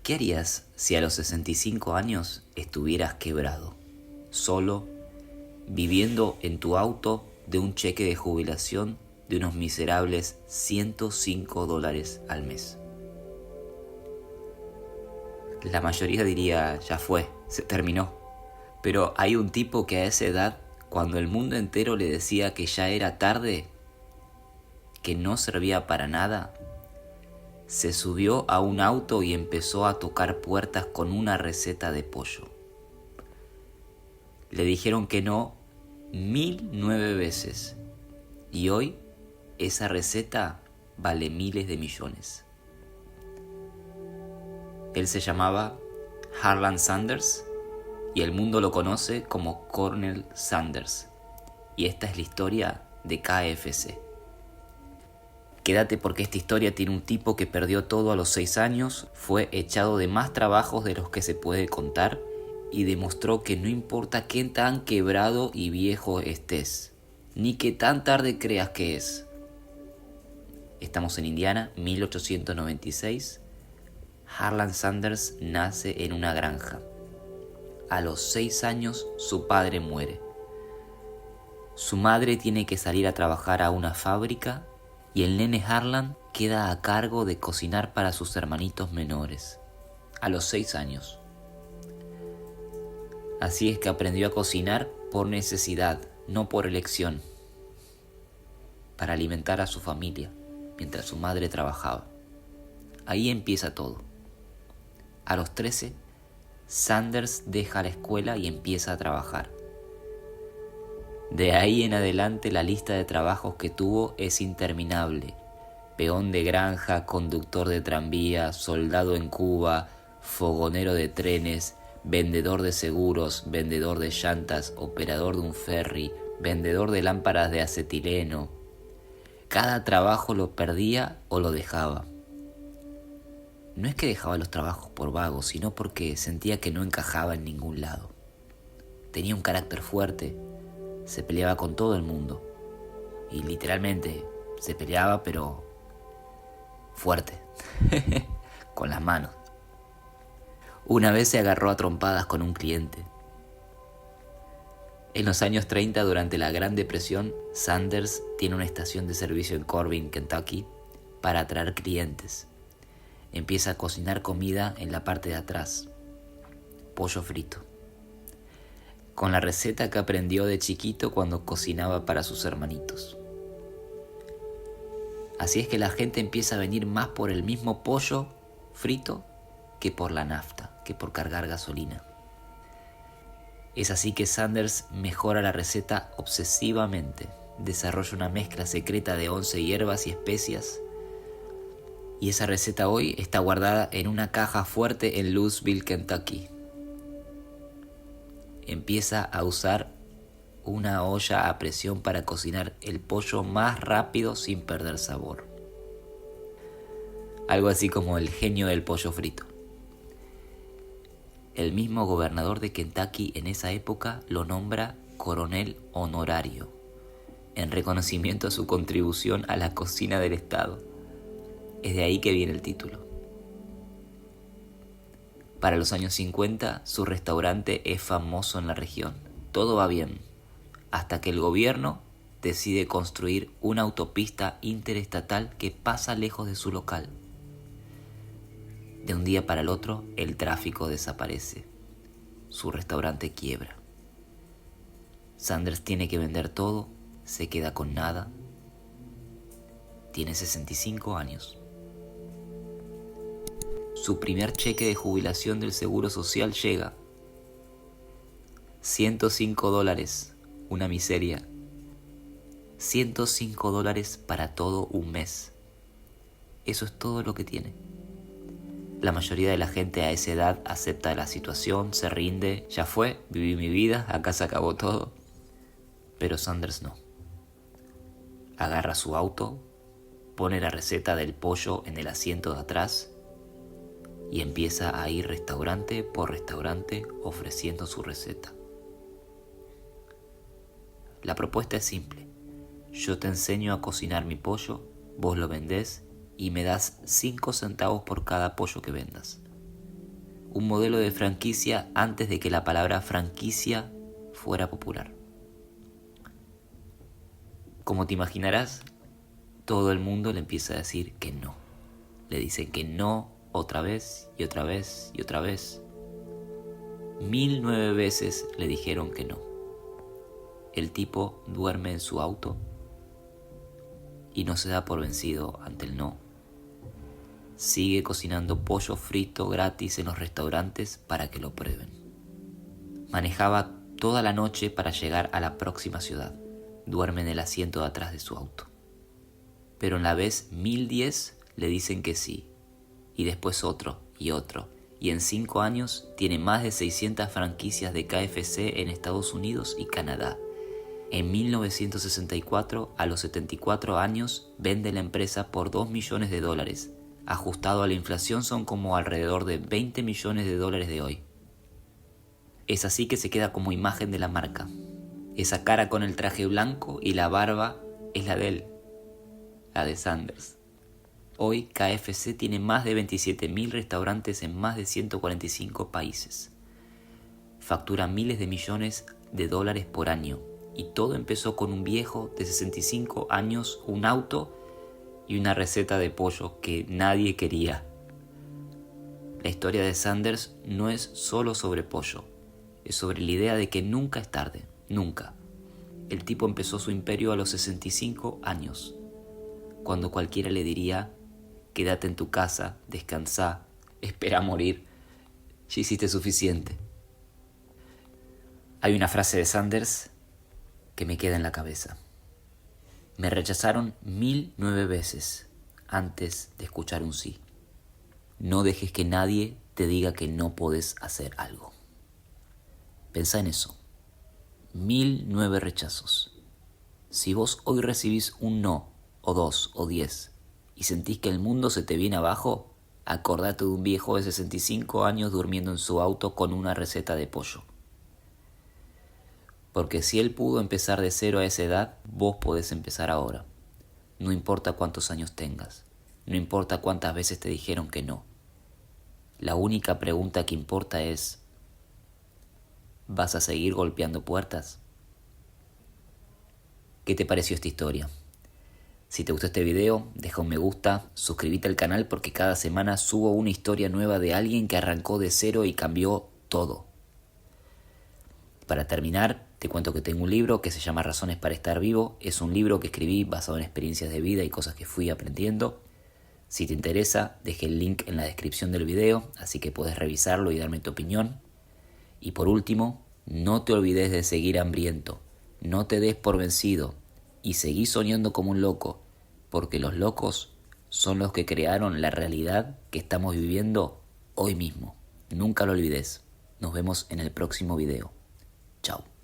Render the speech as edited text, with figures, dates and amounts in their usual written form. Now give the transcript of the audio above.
¿Qué harías si a los 65 años estuvieras quebrado, solo, viviendo en tu auto de un cheque de jubilación de unos miserables $105 al mes? La mayoría diría, ya fue, se terminó. Pero hay un tipo que a esa edad, cuando el mundo entero le decía que ya era tarde, que no servía para nada, se subió a un auto y empezó a tocar puertas con una receta de pollo. Le dijeron que no 1009 veces y hoy esa receta vale miles de millones. Él se llamaba Harlan Sanders y el mundo lo conoce como Colonel Sanders, y esta es la historia de KFC. Quédate porque esta historia tiene un tipo que perdió todo a los 6 años, fue echado de más trabajos de los que se puede contar y demostró que no importa qué tan quebrado y viejo estés, ni qué tan tarde creas que es. Estamos en Indiana, 1896. Harlan Sanders nace en una granja. A los 6 años su padre muere. Su madre tiene que salir a trabajar a una fábrica y el nene Harlan queda a cargo de cocinar para sus hermanitos menores, a los 6 años. Así es que aprendió a cocinar por necesidad, no por elección, para alimentar a su familia, mientras su madre trabajaba. Ahí empieza todo. A los 13, Sanders deja la escuela y empieza a trabajar. De ahí en adelante la lista de trabajos que tuvo es interminable. Peón de granja, conductor de tranvía, soldado en Cuba, fogonero de trenes, vendedor de seguros, vendedor de llantas, operador de un ferry, vendedor de lámparas de acetileno. Cada trabajo lo perdía o lo dejaba. No es que dejaba los trabajos por vago, sino porque sentía que no encajaba en ningún lado. Tenía un carácter fuerte, se peleaba con todo el mundo. Y literalmente se peleaba, pero fuerte, con las manos. Una vez se agarró a trompadas con un cliente. En los años 30, durante la Gran Depresión, Sanders tiene una estación de servicio en Corbin, Kentucky, para atraer clientes. Empieza a cocinar comida en la parte de atrás, pollo frito, con la receta que aprendió de chiquito cuando cocinaba para sus hermanitos. Así es que la gente empieza a venir más por el mismo pollo frito que por la nafta, que por cargar gasolina. Es así que Sanders mejora la receta obsesivamente, desarrolla una mezcla secreta de 11 hierbas y especias, y esa receta hoy está guardada en una caja fuerte en Louisville, Kentucky. Empieza a usar una olla a presión para cocinar el pollo más rápido sin perder sabor. Algo así como el genio del pollo frito. El mismo gobernador de Kentucky en esa época lo nombra coronel honorario, en reconocimiento a su contribución a la cocina del estado. Es de ahí que viene el título. Para los años 50, su restaurante es famoso en la región. Todo va bien, hasta que el gobierno decide construir una autopista interestatal que pasa lejos de su local. De un día para el otro, el tráfico desaparece. Su restaurante quiebra. Sanders tiene que vender todo, se queda con nada. Tiene 65 años. Su primer cheque de jubilación del Seguro Social llega. $105, una miseria. $105 para todo un mes. Eso es todo lo que tiene. La mayoría de la gente a esa edad acepta la situación, se rinde, ya fue, viví mi vida, acá se acabó todo. Pero Sanders no. Agarra su auto, pone la receta del pollo en el asiento de atrás y empieza a ir restaurante por restaurante ofreciendo su receta. La propuesta es simple. Yo te enseño a cocinar mi pollo, vos lo vendés y me das 5 centavos por cada pollo que vendas. un modelo de franquicia antes de que la palabra franquicia fuera popular. Como te imaginarás, todo el mundo le empieza a decir que no. Le dicen que no otra vez y otra vez y otra vez. 1009 veces le dijeron que no. El tipo duerme en su auto y no se da por vencido ante el no. Sigue cocinando pollo frito gratis en los restaurantes para que lo prueben. Manejaba toda la noche para llegar a la próxima ciudad. Duerme en el asiento de atrás de su auto. Pero en la vez 1010 le dicen que sí. Y después otro y otro. Y en 5 años tiene más de 600 franquicias de KFC en Estados Unidos y Canadá. En 1964, a los 74 años, vende la empresa por $2 millones. Ajustado a la inflación son como alrededor de $20 millones de hoy. Es así que se queda como imagen de la marca. Esa cara con el traje blanco y la barba es la de él, la de Sanders. Hoy KFC tiene más de 27.000 restaurantes en más de 145 países. Factura miles de millones de dólares por año. Y todo empezó con un viejo de 65 años, un auto y una receta de pollo que nadie quería. La historia de Sanders no es solo sobre pollo, es sobre la idea de que nunca es tarde, nunca. El tipo empezó su imperio a los 65 años, cuando cualquiera le diría: quédate en tu casa, descansa, espera a morir, ya hiciste suficiente. Hay una frase de Sanders que me queda en la cabeza. Me rechazaron 1009 veces antes de escuchar un sí. No dejes que nadie te diga que no podés hacer algo. Pensá en eso. 1009 rechazos. Si vos hoy recibís un no, o 2, o 10, y sentís que el mundo se te viene abajo, acordate de un viejo de 65 años durmiendo en su auto con una receta de pollo. Porque si él pudo empezar de cero a esa edad, vos podés empezar ahora. No importa cuántos años tengas, no importa cuántas veces te dijeron que no. La única pregunta que importa es: ¿vas a seguir golpeando puertas? ¿Qué te pareció esta historia? Si te gustó este video, deja un me gusta, suscríbete al canal porque cada semana subo una historia nueva de alguien que arrancó de cero y cambió todo. Para terminar, te cuento que tengo un libro que se llama Razones para estar vivo. Es un libro que escribí basado en experiencias de vida y cosas que fui aprendiendo. Si te interesa, dejé el link en la descripción del video, así que puedes revisarlo y darme tu opinión. Y por último, no te olvides de seguir hambriento. No te des por vencido y seguí soñando como un loco, porque los locos son los que crearon la realidad que estamos viviendo hoy mismo. Nunca lo olvides. Nos vemos en el próximo video. Chao.